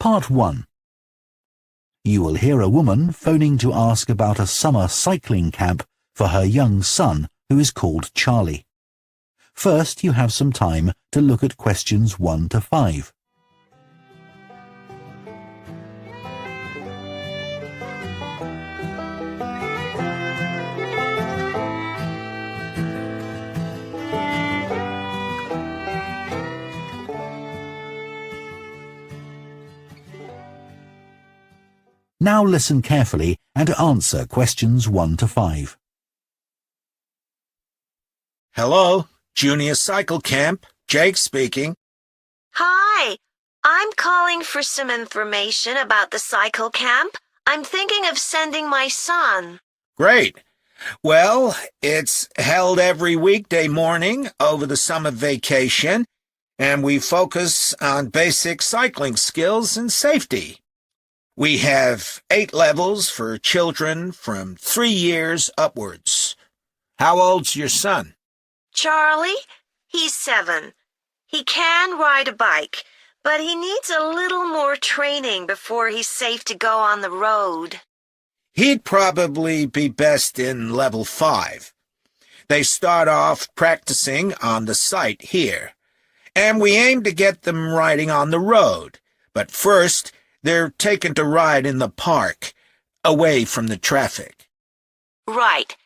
Part 1. You will hear a woman phoning to ask about a summer cycling camp for her young son, who is called Charlie. First, you have some time to look at questions 1 to 5. Now listen carefully and answer questions 1 to 5. Hello, Junior Cycle Camp. Jake speaking. Hi, I'm calling for some information about the cycle camp. I'm thinking of sending my son. Great. Well, it's held every weekday morning over the summer vacation, and we focus on basic cycling skills and safety. We have 8 levels for children from 3 years upwards. How old's your son? Charlie, he's 7. He can ride a bike, but he needs a little more training before he's safe to go on the road. He'd probably be best in level 5. They start off practicing on the site here, and we aim to get them riding on the road. But first, they're taken to ride in the park, away from the traffic. Right.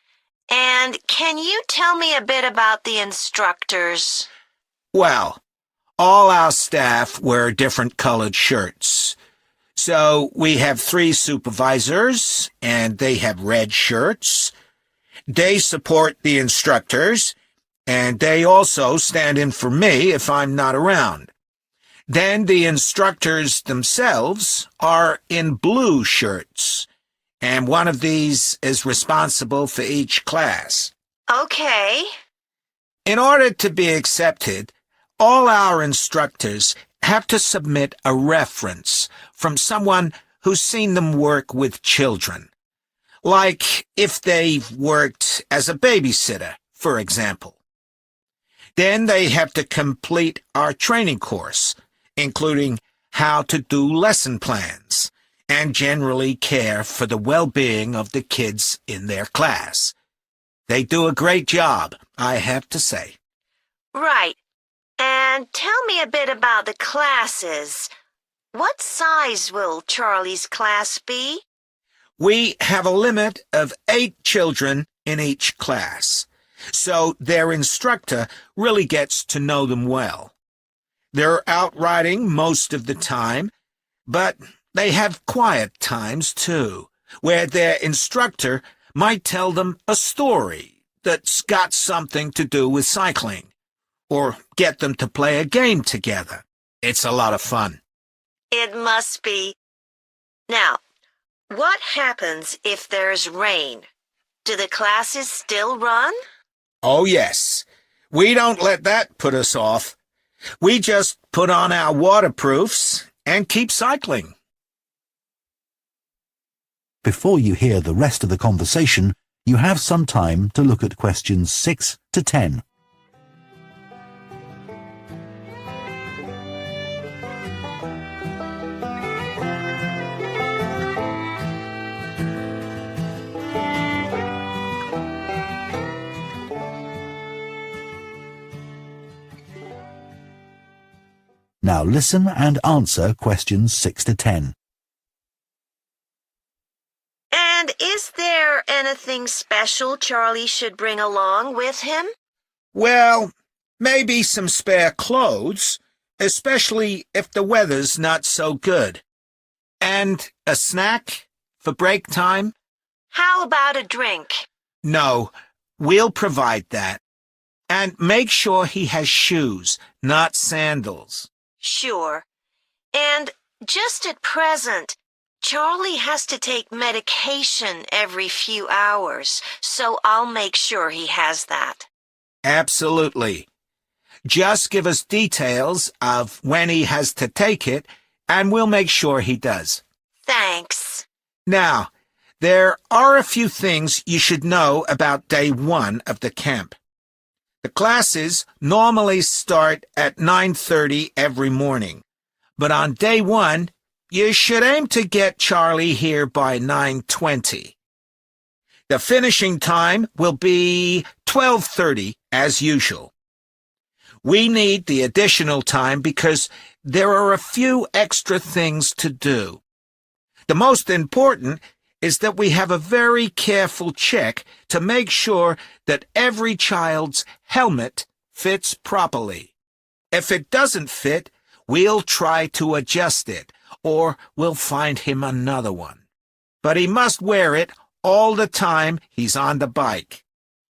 And can you tell me a bit about the instructors? Well, all our staff wear different colored shirts. So we have 3 supervisors, and they have red shirts. They support the instructors, and they also stand in for me if I'm not around. Then the instructors themselves are in blue shirts, and one of these is responsible for each class. Okay. In order to be accepted, all our instructors have to submit a reference from someone who's seen them work with children. Like if they've worked as a babysitter, for example. Then they have to complete our training course, including how to do lesson plans and generally care for the well-being of the kids in their class. They do a great job, I have to say. Right. And tell me a bit about the classes. What size will Charlie's class be? We have a limit of 8 children in each class, so their instructor really gets to know them well. They're out riding most of the time, but they have quiet times too, where their instructor might tell them a story that's got something to do with cycling, or get them to play a game together. It's a lot of fun. It must be. Now, what happens if there's rain? Do the classes still run? Oh, yes. We don't let that put us off. We just put on our waterproofs and keep cycling. Before you hear the rest of the conversation, you have some time to look at questions 6 to 10. Now listen and answer questions 6 to 10. And is there anything special Charlie should bring along with him? Well, maybe some spare clothes, especially if the weather's not so good. And a snack for break time? How about a drink? No, we'll provide that. And make sure he has shoes, not sandals. Sure. And just at present, Charlie has to take medication every few hours, so I'll make sure he has that. Absolutely. Just give us details of when he has to take it, and we'll make sure he does. Thanks. Now, there are a few things you should know about day 1 of the camp. The classes normally start at 9:30 every morning, but on day 1, You should aim to get Charlie here by 9:20. The finishing time will be 12:30 as usual. We need the additional time because there are a few extra things to do. The most important is that we have a very careful check to make sure that every child's helmet fits properly. If it doesn't fit, we'll try to adjust it, or we'll find him another one. But he must wear it all the time he's on the bike.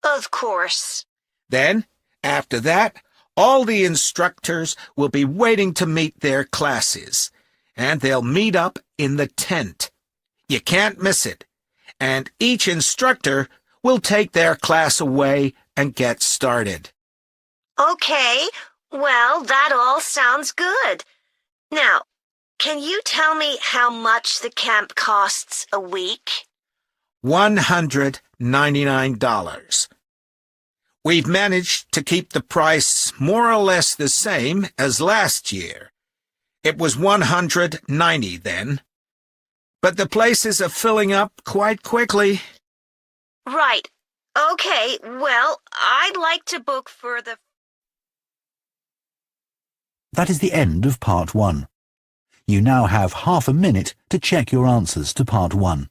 Of course. Then, after that, all the instructors will be waiting to meet their classes, and they'll meet up in the tent. You can't miss it, and each instructor will take their class away and get started. Okay, well, that all sounds good. Now, can you tell me how much the camp costs a week? $199. We've managed to keep the price more or less the same as last year. It was $190 then. But the places are filling up quite quickly. Right. Okay, well, I'd like to book for the... That is the end of Part 1. You now have half a minute to check your answers to Part 1.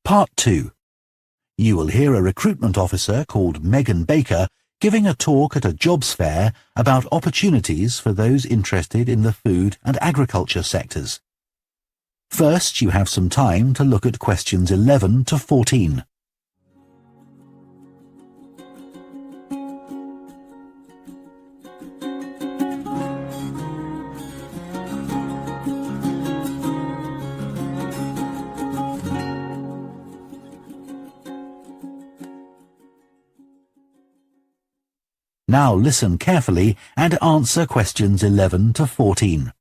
Part 2. You will hear a recruitment officer called Megan Baker giving a talk at a jobs fair about opportunities for those interested in the food and agriculture sectors. First, you have some time to look at questions 11 to 14. Now listen carefully and answer questions 11 to 14.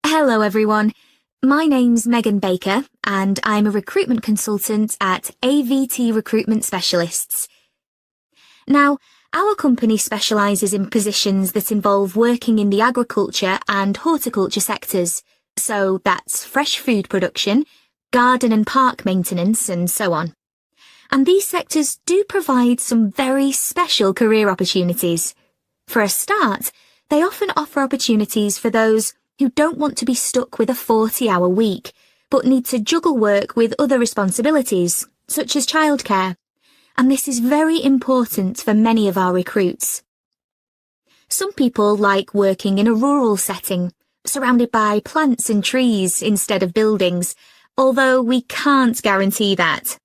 Hello everyone, my name's Megan Baker and I'm a recruitment consultant at AVT Recruitment Specialists. Now, our company specialises in positions that involve working in the agriculture and horticulture sectors, so that's fresh food production, garden and park maintenance and so on. And these sectors do provide some very special career opportunities. For a start, they often offer opportunities for those who don't want to be stuck with a 40-hour week, but need to juggle work with other responsibilities, such as childcare. And this is very important for many of our recruits. Some people like working in a rural setting, surrounded by plants and trees instead of buildings, although we can't guarantee that.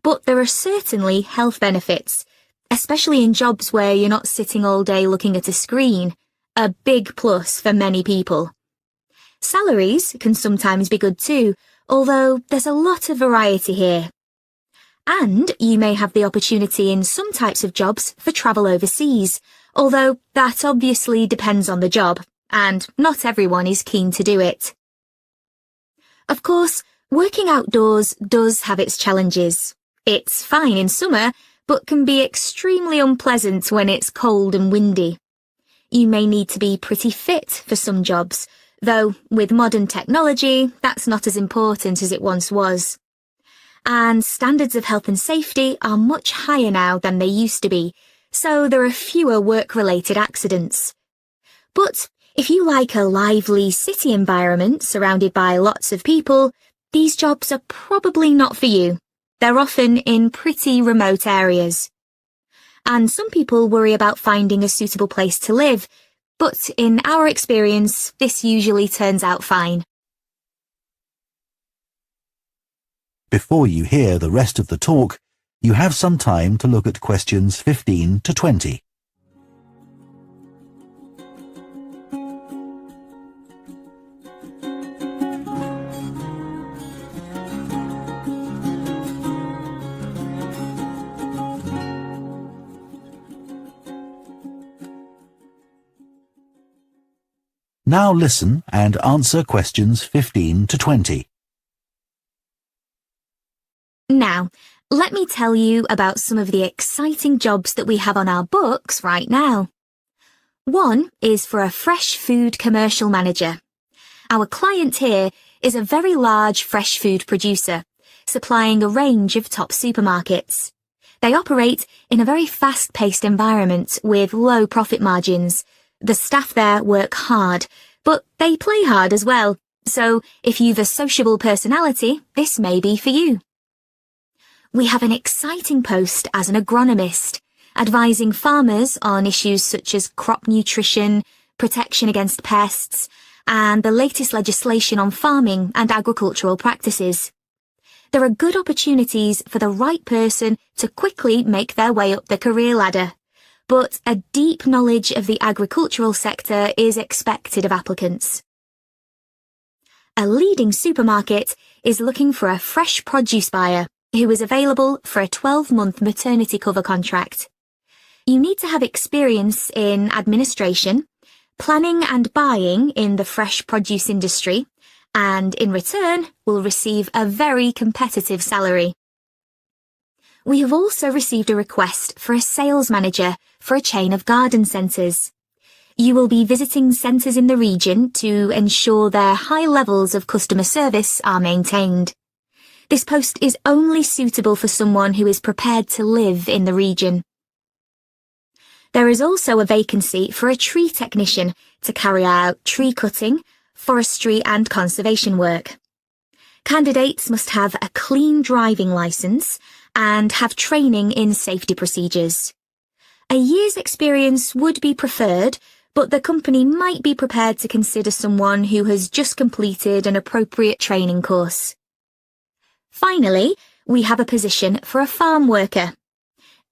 But there are certainly health benefits, especially in jobs where you're not sitting all day looking at a screen, a big plus for many people. Salaries can sometimes be good too, although there's a lot of variety here. And you may have the opportunity in some types of jobs for travel overseas, although that obviously depends on the job, and not everyone is keen to do it. Of course, working outdoors does have its challenges. It's fine in summer, but can be extremely unpleasant when it's cold and windy. You may need to be pretty fit for some jobs, though with modern technology, that's not as important as it once was. And standards of health and safety are much higher now than they used to be, so there are fewer work-related accidents. But if you like a lively city environment surrounded by lots of people, these jobs are probably not for you. They're often in pretty remote areas. And some people worry about finding a suitable place to live, but in our experience, this usually turns out fine. Before you hear the rest of the talk, you have some time to look at questions 15 to 20. Now listen and answer questions 15 to 20. Now, let me tell you about some of the exciting jobs that we have on our books right now. One is for a fresh food commercial manager. Our client here is a very large fresh food producer, supplying a range of top supermarkets. They operate in a very fast-paced environment with low profit margins. The staff there work hard, but they play hard as well. So if you've a sociable personality, this may be for you. We have an exciting post as an agronomist, advising farmers on issues such as crop nutrition, protection against pests, and the latest legislation on farming and agricultural practices. There are good opportunities for the right person to quickly make their way up the career ladder, but a deep knowledge of the agricultural sector is expected of applicants. A leading supermarket is looking for a fresh produce buyer who is available for a 12-month maternity cover contract. You need to have experience in administration, planning and buying in the fresh produce industry, and in return will receive a very competitive salary. We have also received a request for a sales manager for a chain of garden centres. You will be visiting centres in the region to ensure their high levels of customer service are maintained. This post is only suitable for someone who is prepared to live in the region. There is also a vacancy for a tree technician to carry out tree cutting, forestry and conservation work. Candidates must have a clean driving licence and have training in safety procedures. A year's experience would be preferred, but the company might be prepared to consider someone who has just completed an appropriate training course. Finally, we have a position for a farm worker.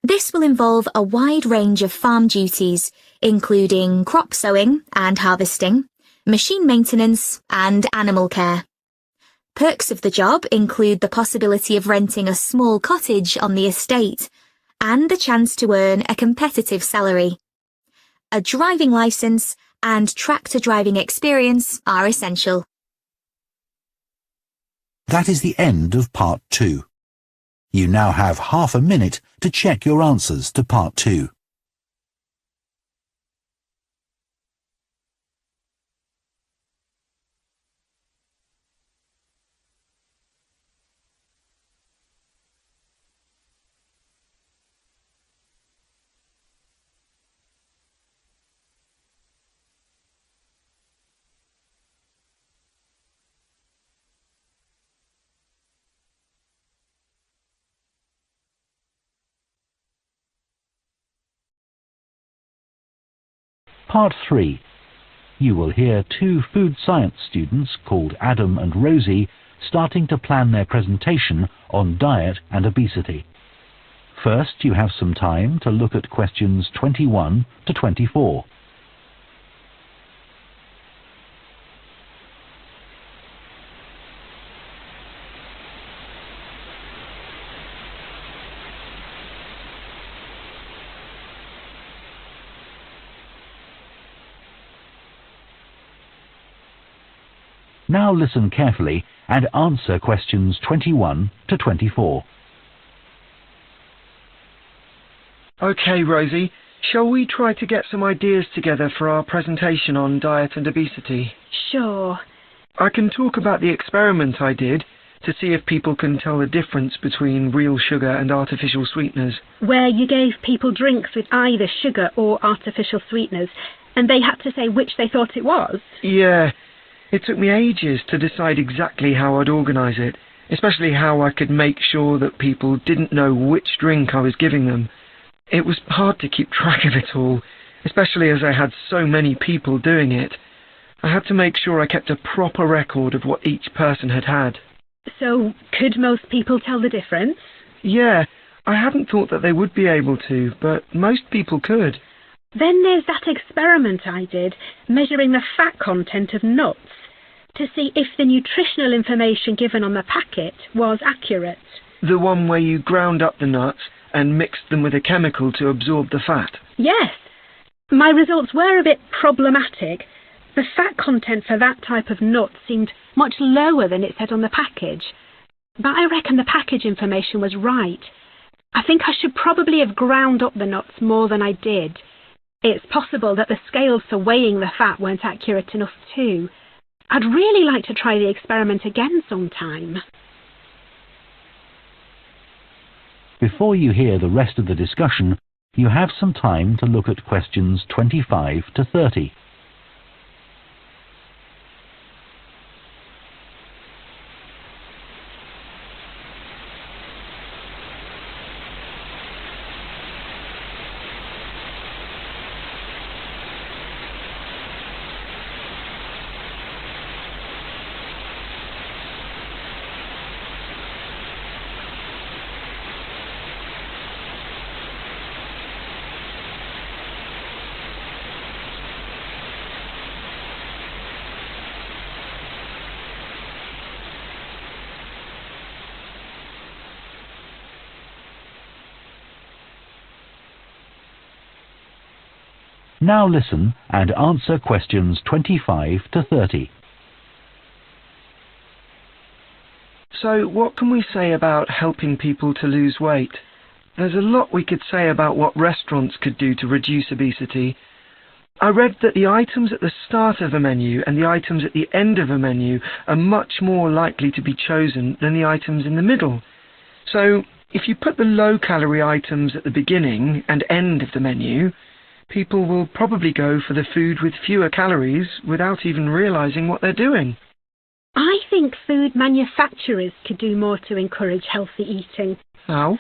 This will involve a wide range of farm duties, including crop sowing and harvesting, machine maintenance, and animal care. Perks of the job include the possibility of renting a small cottage on the estate and the chance to earn a competitive salary. A driving licence and tractor driving experience are essential. That is the end of Part 2. You now have half a minute to check your answers to Part 2. Part 3. You will hear two food science students called Adam and Rosie starting to plan their presentation on diet and obesity. First, you have some time to look at questions 21 to 24. Now listen carefully and answer questions 21 to 24. Okay, Rosie, shall we try to get some ideas together for our presentation on diet and obesity? Sure. I can talk about the experiment I did to see if people can tell the difference between real sugar and artificial sweeteners. Where you gave people drinks with either sugar or artificial sweeteners, and they had to say which they thought it was? Yeah. It took me ages to decide exactly how I'd organise it, especially how I could make sure that people didn't know which drink I was giving them. It was hard to keep track of it all, especially as I had so many people doing it. I had to make sure I kept a proper record of what each person had had. So, could most people tell the difference? Yeah, I hadn't thought that they would be able to, but most people could. Then there's that experiment I did, measuring the fat content of nuts, to see if the nutritional information given on the packet was accurate. The one where you ground up the nuts and mixed them with a chemical to absorb the fat? Yes. My results were a bit problematic. The fat content for that type of nut seemed much lower than it said on the package. But I reckon the package information was right. I think I should probably have ground up the nuts more than I did. It's possible that the scales for weighing the fat weren't accurate enough too. I'd really like to try the experiment again sometime. Before you hear the rest of the discussion, you have some time to look at questions 25 to 30. Now listen and answer questions 25 to 30. So what can we say about helping people to lose weight? There's a lot we could say about what restaurants could do to reduce obesity. I read that the items at the start of a menu and the items at the end of a menu are much more likely to be chosen than the items in the middle. So if you put the low-calorie items at the beginning and end of the menu, people will probably go for the food with fewer calories without even realizing what they're doing. I think food manufacturers could do more to encourage healthy eating. How?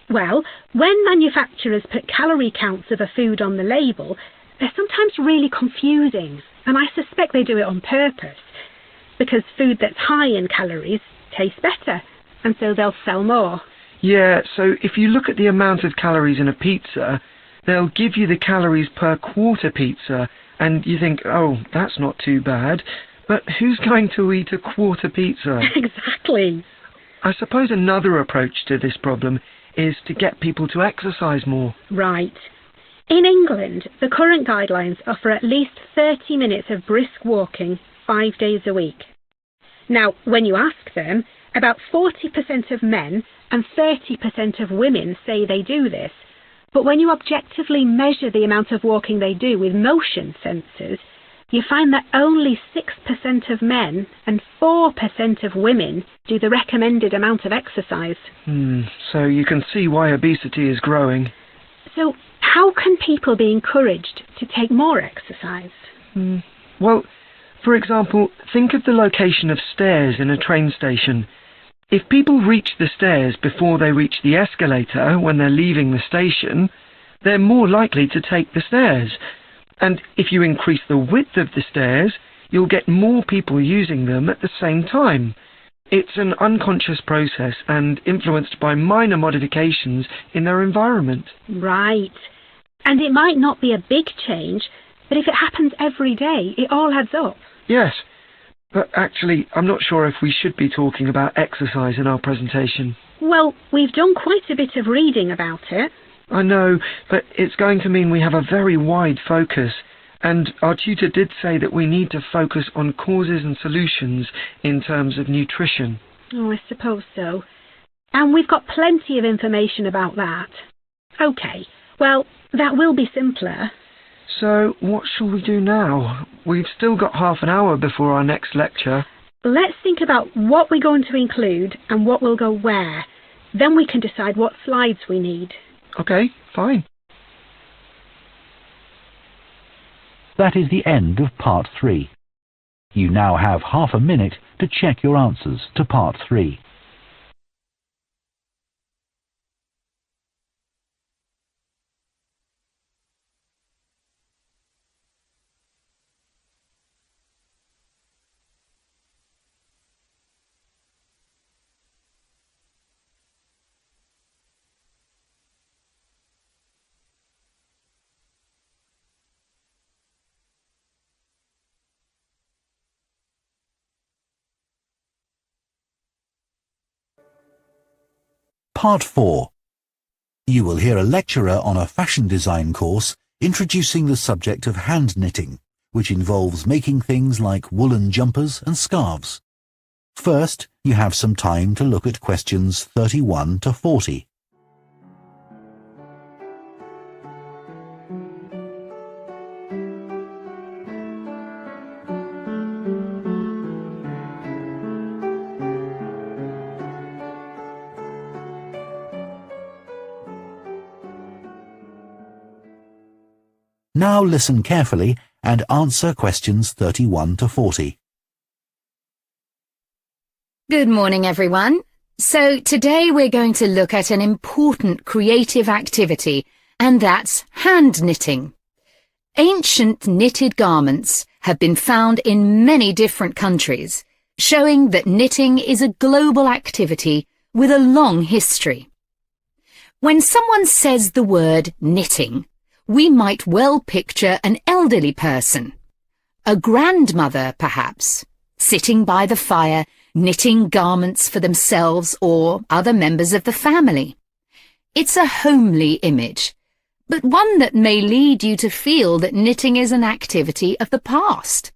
Well, when manufacturers put calorie counts of a food on the label, they're sometimes really confusing, and I suspect they do it on purpose, because food that's high in calories tastes better, and so they'll sell more. Yeah, so if you look at the amount of calories in a pizza, they'll give you the calories per quarter pizza, and you think, oh, that's not too bad. But who's going to eat a quarter pizza? Exactly. I suppose another approach to this problem is to get people to exercise more. Right. In England, the current guidelines offer at least 30 minutes of brisk walking 5 days a week. Now, when you ask them, about 40% of men and 30% of women say they do this. But when you objectively measure the amount of walking they do with motion sensors, you find that only 6% of men and 4% of women do the recommended amount of exercise. So you can see why obesity is growing. So how can people be encouraged to take more exercise? Well, for example, think of the location of stairs in a train station. If people reach the stairs before they reach the escalator when they're leaving the station, they're more likely to take the stairs. And if you increase the width of the stairs, you'll get more people using them at the same time. It's an unconscious process and influenced by minor modifications in their environment. Right. And it might not be a big change, but if it happens every day, it all adds up. Yes. But actually, I'm not sure if we should be talking about exercise in our presentation. Well, we've done quite a bit of reading about it. I know, but it's going to mean we have a very wide focus. And our tutor did say that we need to focus on causes and solutions in terms of nutrition. Oh, I suppose so. And we've got plenty of information about that. OK, well, that will be simpler. So, what shall we do now? We've still got half an hour before our next lecture. Let's think about what we're going to include and what will go where. Then we can decide what slides we need. OK, fine. That is the end of part 3. You now have half a minute to check your answers to part 3. Part 4. You will hear a lecturer on a fashion design course introducing the subject of hand knitting, which involves making things like woolen jumpers and scarves. First, you have some time to look at questions 31 to 40. Now listen carefully and answer questions 31 to 40. Good morning, everyone. So today we're going to look at an important creative activity, and that's hand knitting. Ancient knitted garments have been found in many different countries, showing that knitting is a global activity with a long history. When someone says the word knitting, we might well picture an elderly person, a grandmother perhaps, sitting by the fire knitting garments for themselves or other members of the family. It's a homely image, but one that may lead you to feel that knitting is an activity of the past.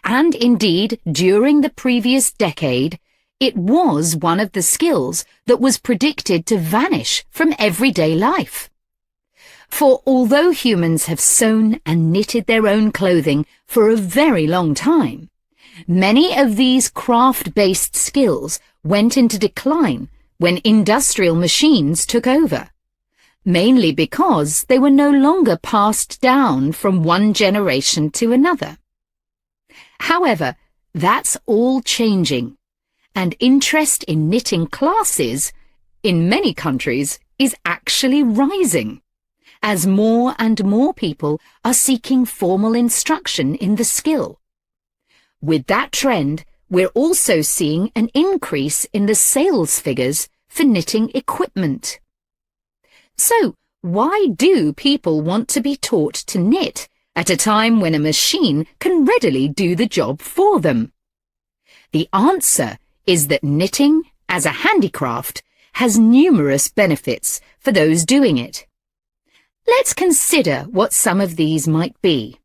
And indeed, during the previous decade, it was one of the skills that was predicted to vanish from everyday life. For although humans have sewn and knitted their own clothing for a very long time, many of these craft-based skills went into decline when industrial machines took over, mainly because they were no longer passed down from one generation to another. However, that's all changing, and interest in knitting classes in many countries is actually rising, as more and more people are seeking formal instruction in the skill. With that trend, we're also seeing an increase in the sales figures for knitting equipment. So, why do people want to be taught to knit at a time when a machine can readily do the job for them? The answer is that knitting, as a handicraft, has numerous benefits for those doing it. Let's consider what some of these might be.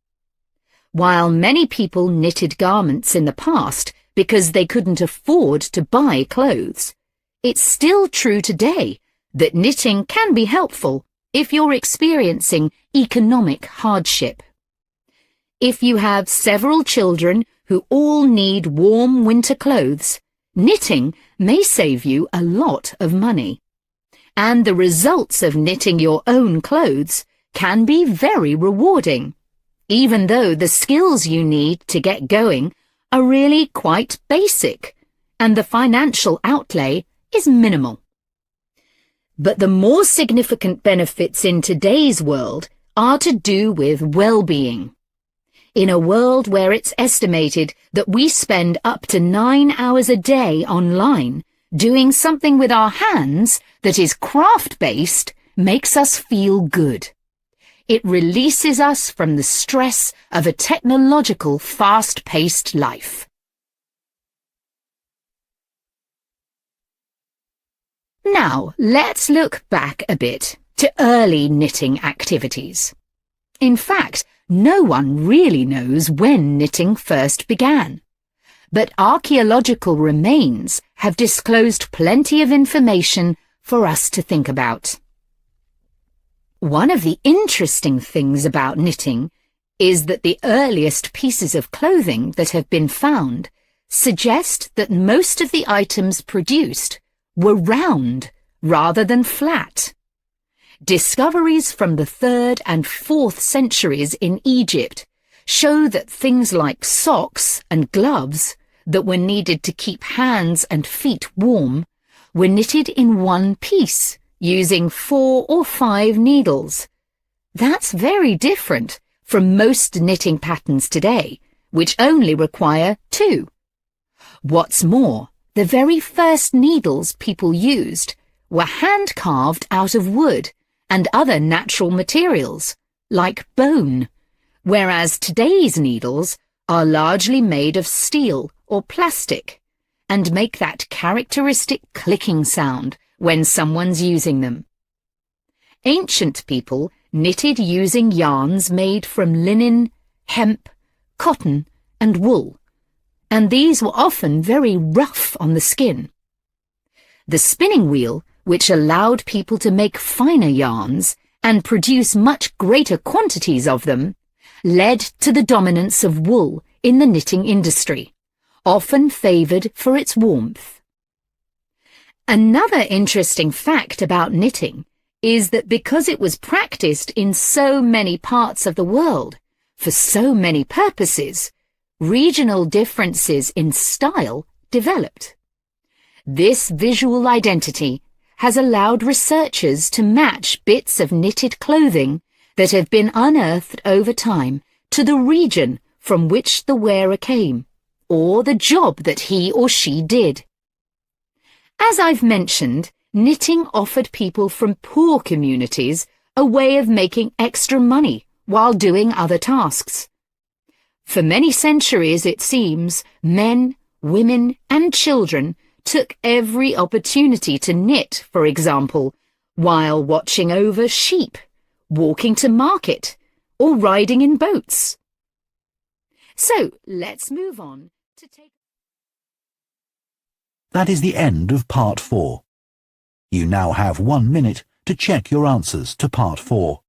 While many people knitted garments in the past because they couldn't afford to buy clothes, it's still true today that knitting can be helpful if you're experiencing economic hardship. If you have several children who all need warm winter clothes, knitting may save you a lot of money. And the results of knitting your own clothes can be very rewarding, even though the skills you need to get going are really quite basic, and the financial outlay is minimal. But the more significant benefits in today's world are to do with well-being. In a world where it's estimated that we spend up to 9 hours a day online, doing something with our hands that is craft-based makes us feel good. It releases us from the stress of a technological, fast-paced life. Now, let's look back a bit to early knitting activities. In fact, no one really knows when knitting first began. But archaeological remains have disclosed plenty of information for us to think about. One of the interesting things about knitting is that the earliest pieces of clothing that have been found suggest that most of the items produced were round rather than flat. Discoveries from the 3rd and 4th centuries in Egypt show that things like socks and gloves that were needed to keep hands and feet warm were knitted in one piece using 4 or 5 needles. That's very different from most knitting patterns today, which only require 2. What's more, the very first needles people used were hand-carved out of wood and other natural materials, like bone, whereas today's needles are largely made of steel or plastic and make that characteristic clicking sound when someone's using them. Ancient people knitted using yarns made from linen, hemp, cotton, and wool, and these were often very rough on the skin. The spinning wheel, which allowed people to make finer yarns and produce much greater quantities of them, led to the dominance of wool in the knitting industry, often favoured for its warmth. Another interesting fact about knitting is that because it was practiced in so many parts of the world, for so many purposes, regional differences in style developed. This visual identity has allowed researchers to match bits of knitted clothing that have been unearthed over time to the region from which the wearer came, or the job that he or she did. As I've mentioned, knitting offered people from poor communities a way of making extra money while doing other tasks. For many centuries, it seems, men, women, and children took every opportunity to knit, for example, while watching over sheep, walking to market, or riding in boats. So, let's move on to take... That is the end of Part 4. You now have 1 minute to check your answers to Part 4.